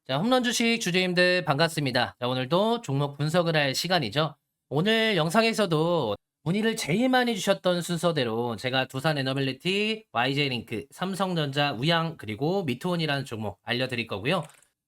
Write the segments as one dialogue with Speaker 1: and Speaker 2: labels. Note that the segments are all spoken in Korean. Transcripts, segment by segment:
Speaker 1: 자, 홈런 주식 주주님들 반갑습니다. 자, 오늘도 종목 분석을 할 시간이죠. 오늘 영상에서도 문의를 제일 많이 주셨던 순서대로 제가 두산 에너빌리티, YJ링크, 삼성전자, 우양, 그리고 미투온이라는 종목 알려드릴 거고요.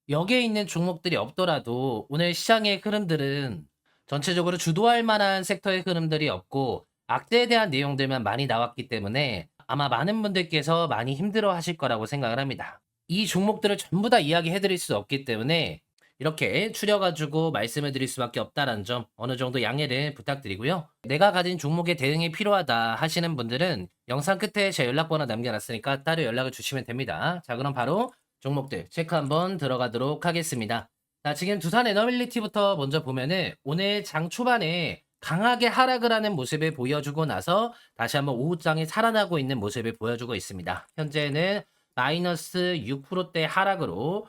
Speaker 1: 여기에 있는 종목들이 없더라도 오늘 시장의 흐름들은 전체적으로 주도할 만한 섹터의 흐름들이 없고 악재에 대한 내용들만 많이 나왔기 때문에 아마 많은 분들께서 많이 힘들어 하실 거라고 생각을 합니다. 이 종목들을 전부 다 이야기해 드릴 수 없기 때문에 이렇게 추려 가지고 말씀을 드릴 수밖에 없다라는 점 어느 정도 양해를 부탁드리고요. 내가 가진 종목에 대응이 필요하다 하시는 분들은 영상 끝에 제 연락번호 남겨 놨으니까 따로 연락을 주시면 됩니다. 자, 그럼 바로 종목들 체크 한번 들어가도록 하겠습니다. 자, 지금 두산 에너빌리티부터 먼저 보면은 오늘 장 초반에 강하게 하락을 하는 모습을 보여주고 나서 다시 한번 오후장에 살아나고 있는 모습을 보여주고 있습니다. 현재는 마이너스 6%대 하락으로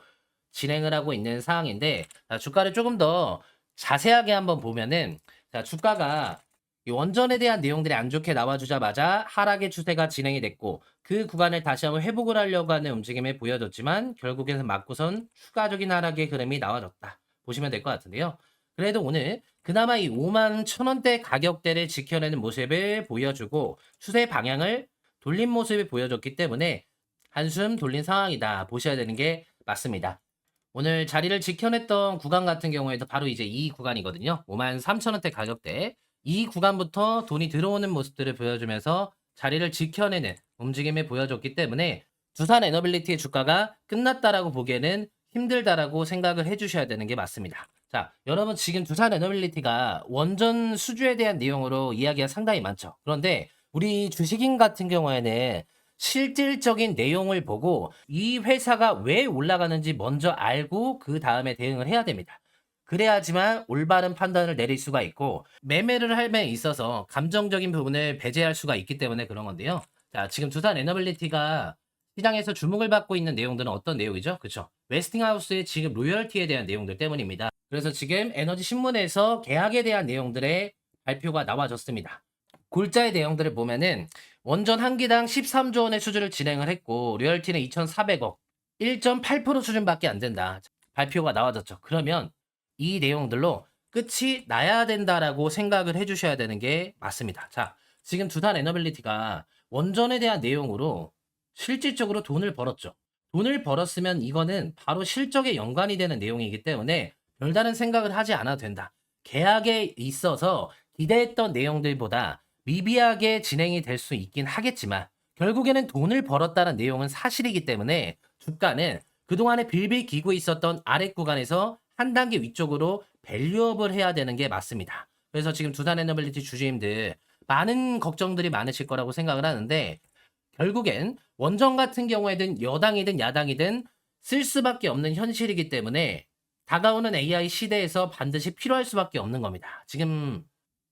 Speaker 1: 진행을 하고 있는 상황인데, 자, 주가를 조금 더 자세하게 한번 보면은, 자, 주가가 이 원전에 대한 내용들이 안 좋게 나와주자마자 하락의 추세가 진행이 됐고, 그 구간을 다시 한번 회복을 하려고 하는 움직임을 보여줬지만, 결국에는 맞고선 추가적인 하락의 흐름이 나와줬다. 보시면 될 것 같은데요. 그래도 오늘 그나마 이 5만 1,000원대 가격대를 지켜내는 모습을 보여주고, 추세 방향을 돌린 모습을 보여줬기 때문에, 한숨 돌린 상황이다 보셔야 되는 게 맞습니다. 오늘 자리를 지켜냈던 구간 같은 경우에도 바로 이제 이 구간이거든요. 53,000원대 가격대. 이 구간부터 돈이 들어오는 모습들을 보여주면서 자리를 지켜내는 움직임을 보여줬기 때문에 두산 에너빌리티의 주가가 끝났다라고 보기에는 힘들다라고 생각을 해주셔야 되는 게 맞습니다. 자, 여러분 지금 두산 에너빌리티가 원전 수주에 대한 내용으로 이야기가 상당히 많죠. 그런데 우리 주식인 같은 경우에는 실질적인 내용을 보고 이 회사가 왜 올라가는지 먼저 알고 그 다음에 대응을 해야 됩니다. 그래야지만 올바른 판단을 내릴 수가 있고 매매를 할에 있어서 감정적인 부분을 배제할 수가 있기 때문에 그런 건데요. 자, 지금 두산 에너빌리티가 시장에서 주목을 받고 있는 내용들은 어떤 내용이죠? 그렇죠. 웨스팅하우스의 지금 로열티에 대한 내용들 때문입니다. 그래서 지금 에너지 신문에서 계약에 대한 내용들의 발표가 나와졌습니다. 골자의 내용들을 보면은 원전 한 기당 13조 원의 수주를 진행을 했고 로열티는 2,400억, 1.8% 수준밖에 안 된다. 발표가 나와졌죠. 그러면 이 내용들로 끝이 나야 된다라고 생각을 해주셔야 되는 게 맞습니다. 자, 지금 두산 에너빌리티가 원전에 대한 내용으로 실질적으로 돈을 벌었죠. 돈을 벌었으면 이거는 바로 실적에 연관이 되는 내용이기 때문에 별다른 생각을 하지 않아도 된다. 계약에 있어서 기대했던 내용들보다 미비하게 진행이 될 수 있긴 하겠지만 결국에는 돈을 벌었다는 내용은 사실이기 때문에 주가는 그동안에 빌빌 기고 있었던 아랫 구간에서 한 단계 위쪽으로 밸류업을 해야 되는 게 맞습니다. 그래서 지금 두산에너빌리티 주주님들 많은 걱정들이 많으실 거라고 생각을 하는데 결국엔 원전 같은 경우에는 여당이든 야당이든 쓸 수밖에 없는 현실이기 때문에 다가오는 AI 시대에서 반드시 필요할 수밖에 없는 겁니다. 지금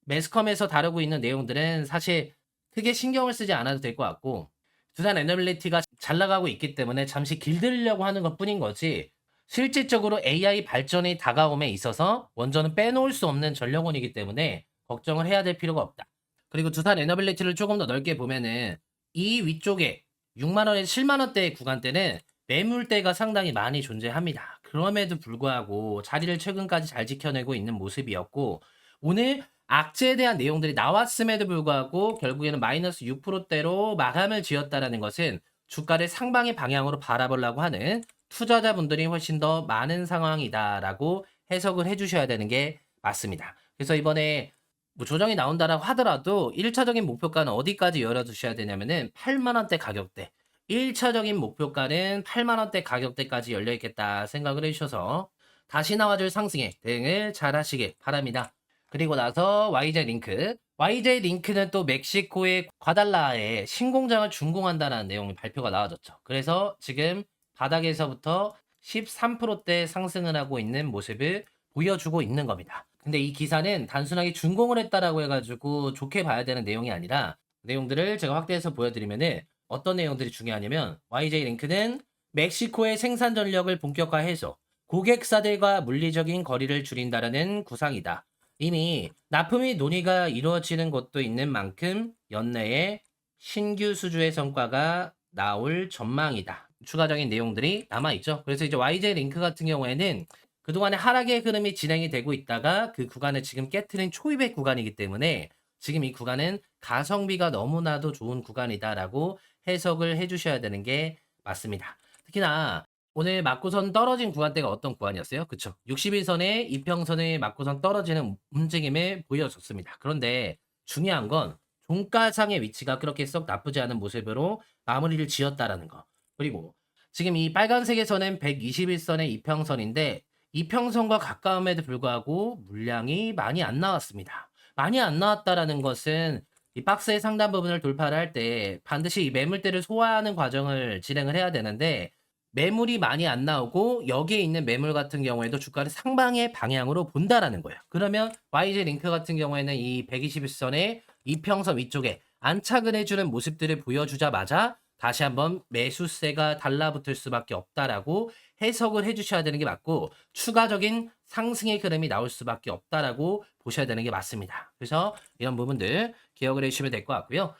Speaker 1: 매스컴에서 다루고 있는 내용들은 사실 크게 신경을 쓰지 않아도 될 것 같고 두산 에너빌리티가 잘 나가고 있기 때문에 잠시 길들이려고 하는 것뿐인 거지 실질적으로 AI 발전이 다가옴에 있어서 원전은 빼놓을 수 없는 전력원이기 때문에 걱정을 해야 될 필요가 없다. 그리고 두산 에너빌리티를 조금 더 넓게 보면은 이 위쪽에 6만 원에서 7만 원대의 구간대는 매물대가 상당히 많이 존재합니다. 그럼에도 불구하고 자리를 최근까지 잘 지켜내고 있는 모습이었고 오늘 악재에 대한 내용들이 나왔음에도 불구하고 결국에는 마이너스 6%대로 마감을 지었다라는 것은 주가를 상방의 방향으로 바라보려고 하는 투자자분들이 훨씬 더 많은 상황이다라고 해석을 해주셔야 되는 게 맞습니다. 그래서 이번에 뭐 조정이 나온다라고 하더라도 1차적인 목표가는 어디까지 열어두셔야 되냐면은 8만 원대 가격대. 1차적인 목표가는 8만 원대 가격대까지 열려 있겠다 생각을 해주셔서 다시 나와줄 상승에 대응을 잘 하시길 바랍니다. 그리고 나서 YJ 링크. YJ 링크는 또 멕시코의 과달라에 신공장을 준공한다는 내용이 발표가 나와졌죠. 그래서 지금 바닥에서부터 13%대 상승을 하고 있는 모습을 보여주고 있는 겁니다. 근데 이 기사는 단순하게 준공을 했다라고 해가지고 좋게 봐야 되는 내용이 아니라 내용들을 제가 확대해서 보여드리면은 어떤 내용들이 중요하냐면 YJ 링크는 멕시코의 생산 전력을 본격화해서 고객사들과 물리적인 거리를 줄인다라는 구상이다. 이미 납품이 논의가 이루어지는 곳도 있는 만큼 연내에 신규 수주의 성과가 나올 전망이다. 추가적인 내용들이 남아있죠. 그래서 이제 YJ 링크 같은 경우에는 그동안의 하락의 흐름이 진행이 되고 있다가 그 구간을 지금 깨트린 초입의 구간이기 때문에 지금 이 구간은 가성비가 너무나도 좋은 구간이다라고 해석을 해주셔야 되는 게 맞습니다. 특히나 오늘 맞고선 떨어진 구간대가 어떤 구간이었어요? 그쵸? 61선에 이평선에 맞고선 떨어지는 움직임을 보여줬습니다. 그런데 중요한 건 종가상의 위치가 그렇게 썩 나쁘지 않은 모습으로 마무리를 지었다라는 거. 그리고 지금 이 빨간색에서는 121선의 이평선인데 이평선과 가까움에도 불구하고 물량이 많이 안 나왔습니다. 많이 안 나왔다라는 것은 이 박스의 상단 부분을 돌파를 할 때 반드시 이 매물대를 소화하는 과정을 진행을 해야 되는데 매물이 많이 안 나오고 여기에 있는 매물 같은 경우에도 주가를 상방의 방향으로 본다라는 거예요. 그러면 YG 링크 같은 경우에는 이 121선의 이평선 위쪽에 안착을 해주는 모습들을 보여주자마자 다시 한번 매수세가 달라붙을 수밖에 없다라고 해석을 해주셔야 되는 게 맞고 추가적인 상승의 흐름이 나올 수밖에 없다라고 보셔야 되는 게 맞습니다. 그래서 이런 부분들 기억을 해주시면 될 것 같고요.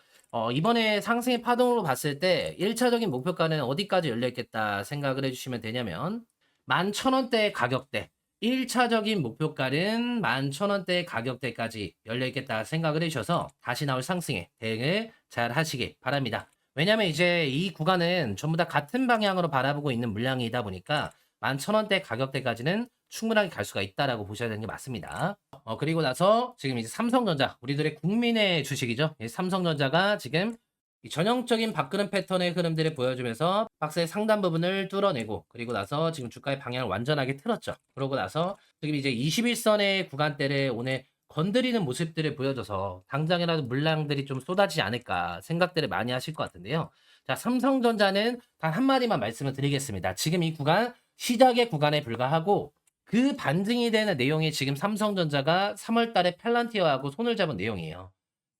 Speaker 1: 이번에 상승의 파동으로 봤을 때 1차적인 목표가는 어디까지 열려있겠다 생각을 해주시면 되냐면 11,000원대 가격대 1차적인 목표가는 11,000원대 가격대까지 열려있겠다 생각을 해주셔서 다시 나올 상승에 대응을 잘 하시길 바랍니다. 왜냐면 이제 이 구간은 전부 다 같은 방향으로 바라보고 있는 물량이다 보니까 11,000원대 가격대까지는 충분하게 갈 수가 있다라고 보셔야 되는 게 맞습니다. 그리고 나서 지금 이제 삼성전자, 우리들의 국민의 주식이죠. 이 삼성전자가 지금 이 전형적인 밥그릇 패턴의 흐름들을 보여주면서 박스의 상단 부분을 뚫어내고 그리고 나서 지금 주가의 방향을 완전하게 틀었죠. 그러고 나서 지금 이제 21선의 구간대를 오늘 건드리는 모습들을 보여줘서 당장이라도 물량들이 좀 쏟아지지 않을까 생각들을 많이 하실 것 같은데요. 자, 삼성전자는 단 한마디만 말씀을 드리겠습니다. 지금 이 구간 시작의 구간에 불과하고 그 반등이 되는 내용이 지금 삼성전자가 3월 달에 팔란티어하고 손을 잡은 내용이에요.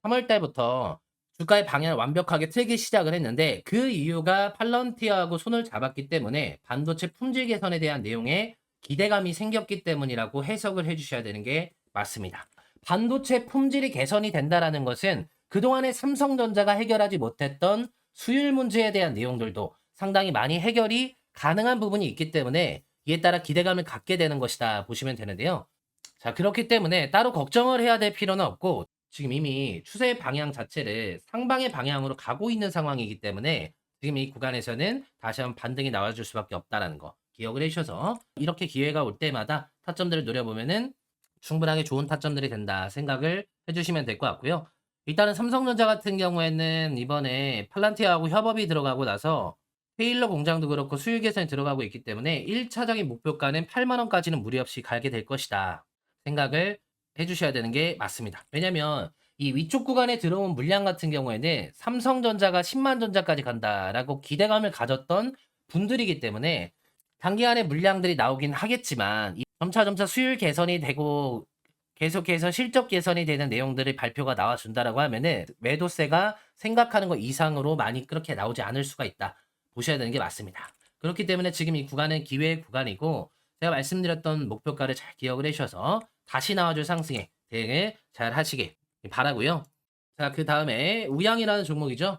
Speaker 1: 3월 달부터 주가의 방향을 완벽하게 틀기 시작을 했는데 그 이유가 팔런티어하고 손을 잡았기 때문에 반도체 품질 개선에 대한 내용에 기대감이 생겼기 때문이라고 해석을 해주셔야 되는 게 맞습니다. 반도체 품질이 개선이 된다라는 것은 그동안에 삼성전자가 해결하지 못했던 수율 문제에 대한 내용들도 상당히 많이 해결이 가능한 부분이 있기 때문에 이에 따라 기대감을 갖게 되는 것이다 보시면 되는데요. 자, 그렇기 때문에 따로 걱정을 해야 될 필요는 없고 지금 이미 추세 방향 자체를 상방의 방향으로 가고 있는 상황이기 때문에 지금 이 구간에서는 다시 한번 반등이 나와줄 수밖에 없다라는 거 기억을 해주셔서 이렇게 기회가 올 때마다 타점들을 노려보면은 충분하게 좋은 타점들이 된다 생각을 해주시면 될 것 같고요. 일단은 삼성전자 같은 경우에는 이번에 팔란티아하고 협업이 들어가고 나서 테일러 공장도 그렇고 수율 개선이 들어가고 있기 때문에 1차적인 목표가는 8만 원까지는 무리 없이 가게 될 것이다 생각을 해주셔야 되는 게 맞습니다. 왜냐면 이 위쪽 구간에 들어온 물량 같은 경우에는 삼성전자가 10만 전자까지 간다라고 기대감을 가졌던 분들이기 때문에 단기간에 물량들이 나오긴 하겠지만 점차 수율 개선이 되고 계속해서 실적 개선이 되는 내용들의 발표가 나와준다라고 하면은 매도세가 생각하는 것 이상으로 많이 그렇게 나오지 않을 수가 있다. 보셔야 되는 게 맞습니다. 그렇기 때문에 지금 이 구간은 기회의 구간이고 제가 말씀드렸던 목표가를 잘 기억을 해주셔서 다시 나와줄 상승에 대응을 잘 하시길 바라고요. 자, 그 다음에 우양이라는 종목이죠.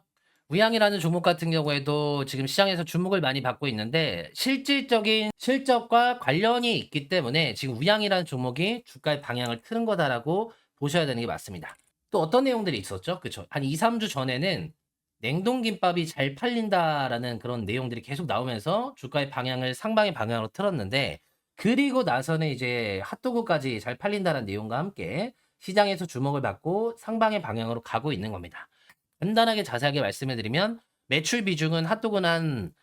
Speaker 1: 우양이라는 종목 같은 경우에도 지금 시장에서 주목을 많이 받고 있는데 실질적인 실적과 관련이 있기 때문에 지금 우양이라는 종목이 주가의 방향을 트는 거다라고 보셔야 되는 게 맞습니다. 또 어떤 내용들이 있었죠? 그쵸? 한 2, 3주 전에는 냉동김밥이 잘 팔린다라는 그런 내용들이 계속 나오면서 주가의 방향을 상방의 방향으로 틀었는데 그리고 나서는 이제 핫도그까지 잘 팔린다는 내용과 함께 시장에서 주목을 받고 상방의 방향으로 가고 있는 겁니다. 간단하게 자세하게 말씀해 드리면 매출 비중은 핫도그는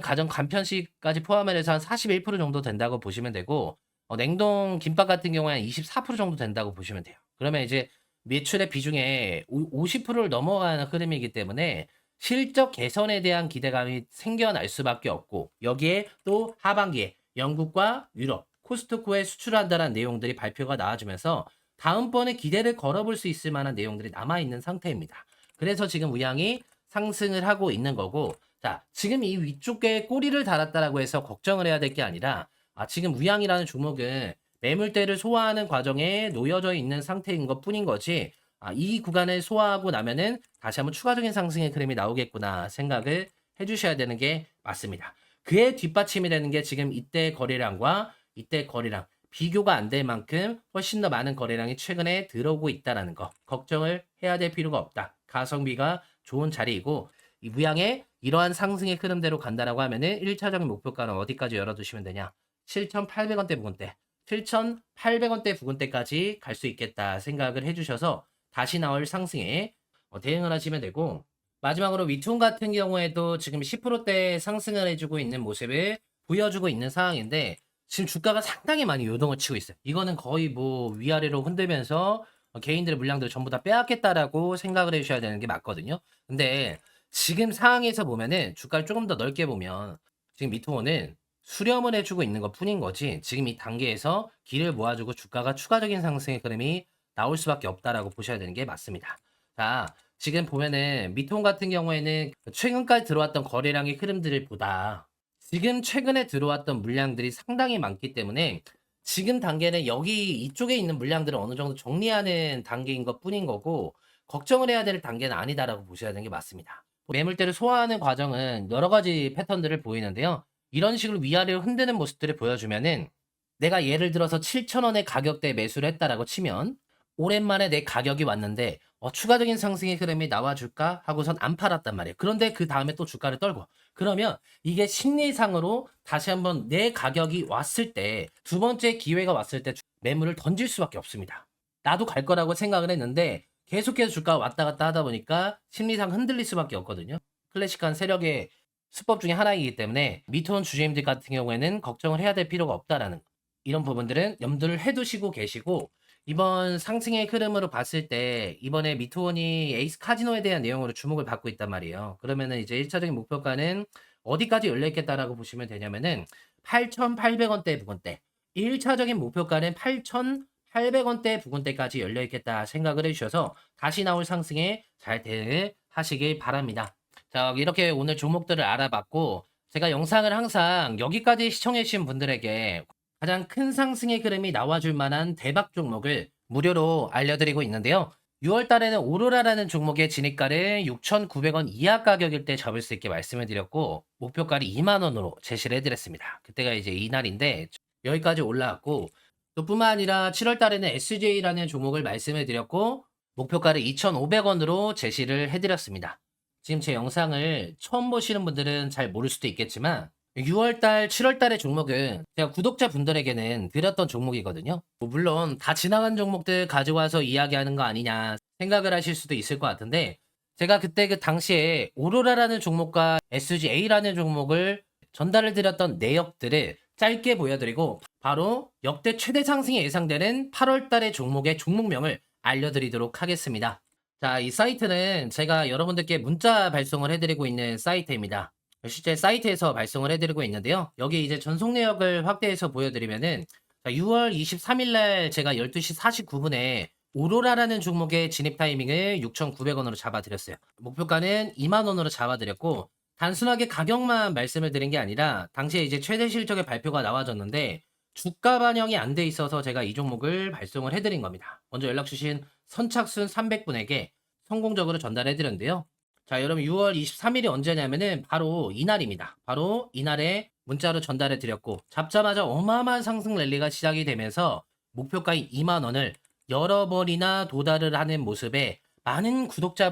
Speaker 1: 가정 간편식까지 포함을 해서 한 41% 정도 된다고 보시면 되고 냉동 김밥 같은 경우에는 24% 정도 된다고 보시면 돼요. 그러면 이제 매출의 비중에 50%를 넘어가는 흐름이기 때문에 실적 개선에 대한 기대감이 생겨날 수밖에 없고 여기에 또 하반기에 영국과 유럽, 코스트코에 수출한다는 내용들이 발표가 나와주면서 다음번에 기대를 걸어볼 수 있을 만한 내용들이 남아있는 상태입니다. 그래서 지금 우양이 상승을 하고 있는 거고 자, 지금 이 위쪽에 꼬리를 달았다라고 해서 걱정을 해야 될 게 아니라 지금 우양이라는 종목은 매물대를 소화하는 과정에 놓여져 있는 상태인 것 뿐인 거지 이 구간을 소화하고 나면은 다시 한번 추가적인 상승의 흐름이 나오겠구나 생각을 해주셔야 되는 게 맞습니다. 그에 뒷받침이 되는 게 지금 이때 거래량과 이때 거래량 비교가 안 될 만큼 훨씬 더 많은 거래량이 최근에 들어오고 있다는 거 걱정을 해야 될 필요가 없다. 가성비가 좋은 자리이고 이 무양의 이러한 상승의 흐름대로 간다라고 하면은 1차적인 목표가는 어디까지 열어두시면 되냐? 7,800원대 부근대, 7,800원대 부근대까지 갈 수 있겠다 생각을 해주셔서 다시 나올 상승에 대응을 하시면 되고 마지막으로 위툰 같은 경우에도 지금 10%대 상승을 해주고 있는 모습을 보여주고 있는 상황인데 지금 주가가 상당히 많이 요동을 치고 있어요. 이거는 거의 뭐 위아래로 흔들면서 개인들의 물량들을 전부 다 빼앗겠다라고 생각을 해주셔야 되는 게 맞거든요. 근데 지금 상황에서 보면은 주가를 조금 더 넓게 보면 지금 미토원은 수렴을 해주고 있는 것 뿐인 거지 지금 이 단계에서 길을 모아주고 주가가 추가적인 상승의 흐름이 나올 수밖에 없다라고 보셔야 되는 게 맞습니다. 자, 지금 보면은 미토원 같은 경우에는 최근까지 들어왔던 거래량의 흐름들을 보다 지금 최근에 들어왔던 물량들이 상당히 많기 때문에 지금 단계는 여기 이쪽에 있는 물량들을 어느 정도 정리하는 단계인 것 뿐인 거고 걱정을 해야 될 단계는 아니다라고 보셔야 되는 게 맞습니다. 매물대를 소화하는 과정은 여러 가지 패턴들을 보이는데요. 이런 식으로 위아래로 흔드는 모습들을 보여주면은 내가 예를 들어서 7,000원의 가격대에 매수를 했다라고 치면 오랜만에 내 가격이 왔는데 추가적인 상승의 흐름이 나와줄까 하고선 안 팔았단 말이에요. 그런데 그 다음에 또 주가를 떨고 그러면 이게 심리상으로 다시 한번 내 가격이 왔을 때 두 번째 기회가 왔을 때 매물을 던질 수밖에 없습니다. 나도 갈 거라고 생각을 했는데 계속해서 주가가 왔다 갔다 하다 보니까 심리상 흔들릴 수밖에 없거든요. 클래식한 세력의 수법 중에 하나이기 때문에 미토원 주주님들 같은 경우에는 걱정을 해야 될 필요가 없다라는 거. 이런 부분들은 염두를 해두시고 계시고 이번 상승의 흐름으로 봤을 때 이번에 미토원이 에이스 카지노에 대한 내용으로 주목을 받고 있단 말이에요. 그러면은 이제 1차적인 목표가는 어디까지 열려 있겠다라고 보시면 되냐면은 8,800원대 부근대. 1차적인 목표가는 8,800원대 부근대까지 열려 있겠다 생각을 해주셔서 다시 나올 상승에 잘 대응을 하시길 바랍니다. 자, 이렇게 오늘 종목들을 알아봤고 제가 영상을 항상 여기까지 시청해주신 분들에게 가장 큰 상승의 흐름이 나와줄 만한 대박 종목을 무료로 알려드리고 있는데요. 6월 달에는 오로라라는 종목의 진입가를 6,900원 이하 가격일 때 잡을 수 있게 말씀을 드렸고 목표가를 2만 원으로 제시를 해드렸습니다. 그때가 이제 이날인데 여기까지 올라왔고 또 뿐만 아니라 7월 달에는 SJ라는 종목을 말씀을 드렸고 목표가를 2,500원으로 제시를 해드렸습니다. 지금 제 영상을 처음 보시는 분들은 잘 모를 수도 있겠지만 6월달, 7월달의 종목은 제가 구독자분들에게는 드렸던 종목이거든요. 물론 다 지나간 종목들 가져와서 이야기하는 거 아니냐 생각을 하실 수도 있을 것 같은데 제가 그때 그 당시에 오로라라는 종목과 SGA라는 종목을 전달을 드렸던 내역들을 짧게 보여드리고 바로 역대 최대 상승이 예상되는 8월달의 종목의 종목명을 알려드리도록 하겠습니다. 자, 이 사이트는 제가 여러분들께 문자 발송을 해드리고 있는 사이트입니다. 실제 사이트에서 발송을 해드리고 있는데요. 여기 이제 전송 내역을 확대해서 보여드리면은 6월 23일 날 제가 12시 49분에 오로라라는 종목의 진입 타이밍을 6,900원으로 잡아드렸어요. 목표가는 2만 원으로 잡아드렸고 단순하게 가격만 말씀을 드린 게 아니라 당시에 이제 최대 실적의 발표가 나와졌는데 주가 반영이 안 돼 있어서 제가 이 종목을 발송을 해드린 겁니다. 먼저 연락 주신 선착순 300분에게 성공적으로 전달해 드렸는데요. 자, 여러분 6월 23일이 언제냐면은 바로 이날입니다. 바로 이날에 문자로 전달해 드렸고 잡자마자 어마어마한 상승 랠리가 시작이 되면서 목표가인 2만 원을 여러 번이나 도달을 하는 모습에 많은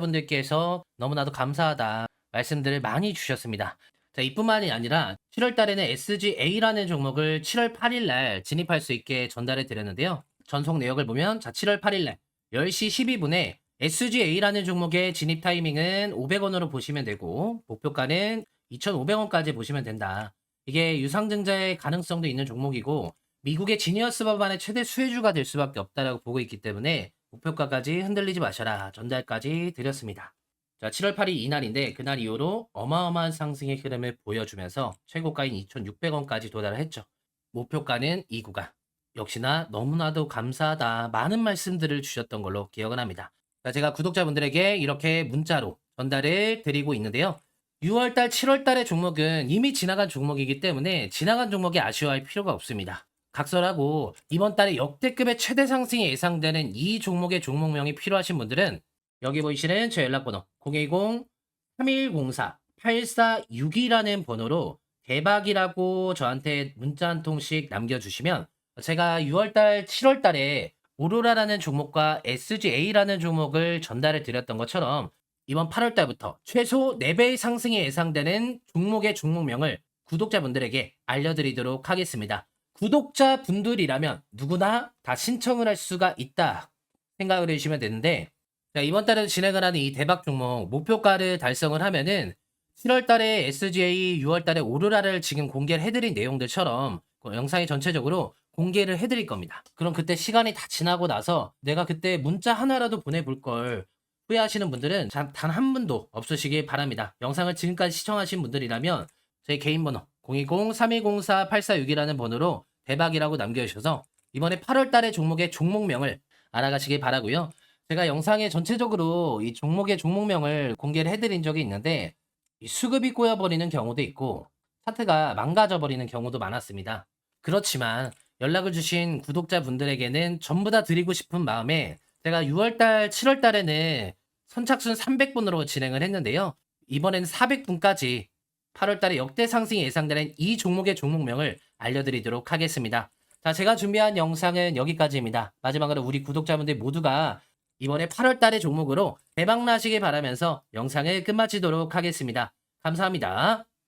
Speaker 1: 구독자분들께서 너무나도 감사하다 말씀들을 많이 주셨습니다. 자, 이뿐만이 아니라 7월 달에는 SGA라는 종목을 7월 8일 날 진입할 수 있게 전달해 드렸는데요. 전송 내역을 보면 자, 7월 8일 날 10시 12분에 SGA라는 종목의 진입 타이밍은 500원으로 보시면 되고 목표가는 2,500원까지 보시면 된다. 이게 유상증자의 가능성도 있는 종목이고 미국의 지니어스 법안의 최대 수혜주가 될 수밖에 없다라고 보고 있기 때문에 목표가까지 흔들리지 마셔라 전달까지 드렸습니다. 자, 7월 8일 이날인데 그날 이후로 어마어마한 상승의 흐름을 보여주면서 최고가인 2,600원까지 도달을 했죠. 목표가는 이 구간. 역시나 너무나도 감사하다 많은 말씀들을 주셨던 걸로 기억을 합니다. 자, 제가 구독자분들에게 이렇게 문자로 전달을 드리고 있는데요. 6월달, 7월달의 종목은 이미 지나간 종목이기 때문에 지나간 종목에 아쉬워할 필요가 없습니다. 각설하고 이번 달에 역대급의 최대 상승이 예상되는 이 종목의 종목명이 필요하신 분들은 여기 보이시는 제 연락번호 010-3104 8462라는 번호로 대박이라고 저한테 문자 한 통씩 남겨주시면 제가 6월달, 7월달에 오로라라는 종목과 SGA라는 종목을 전달을 드렸던 것처럼 이번 8월달부터 최소 4배의 상승이 예상되는 종목의 종목명을 구독자분들에게 알려드리도록 하겠습니다. 구독자분들이라면 누구나 다 신청을 할 수가 있다 생각을 해주시면 되는데, 자, 이번 달에 진행을 하는 이 대박 종목 목표가를 달성을 하면은 7월 달에 SGA, 6월 달에 오로라를 지금 공개를 해드린 내용들처럼 영상이 전체적으로 공개를 해드릴 겁니다. 그럼 그때 시간이 다 지나고 나서 내가 그때 문자 하나라도 보내볼 걸 후회하시는 분들은 단 한 분도 없으시길 바랍니다. 영상을 지금까지 시청하신 분들이라면 제 개인 번호 010-3204-8462라는 번호로 대박이라고 남겨주셔서 이번에 8월 달에 종목의 종목명을 알아가시길 바라고요. 제가 영상에 전체적으로 이 종목의 종목명을 공개를 해드린 적이 있는데 이 수급이 꼬여버리는 경우도 있고 차트가 망가져버리는 경우도 많았습니다. 그렇지만 연락을 주신 구독자분들에게는 전부 다 드리고 싶은 마음에 제가 6월달, 7월달에는 선착순 300분으로 진행을 했는데요. 이번에는 400분까지 8월달에 역대 상승이 예상되는 이 종목의 종목명을 알려드리도록 하겠습니다. 자, 제가 준비한 영상은 여기까지입니다. 마지막으로 우리 구독자분들 모두가 이번에 8월달의 종목으로 대박 나시길 바라면서 영상을 끝마치도록 하겠습니다. 감사합니다.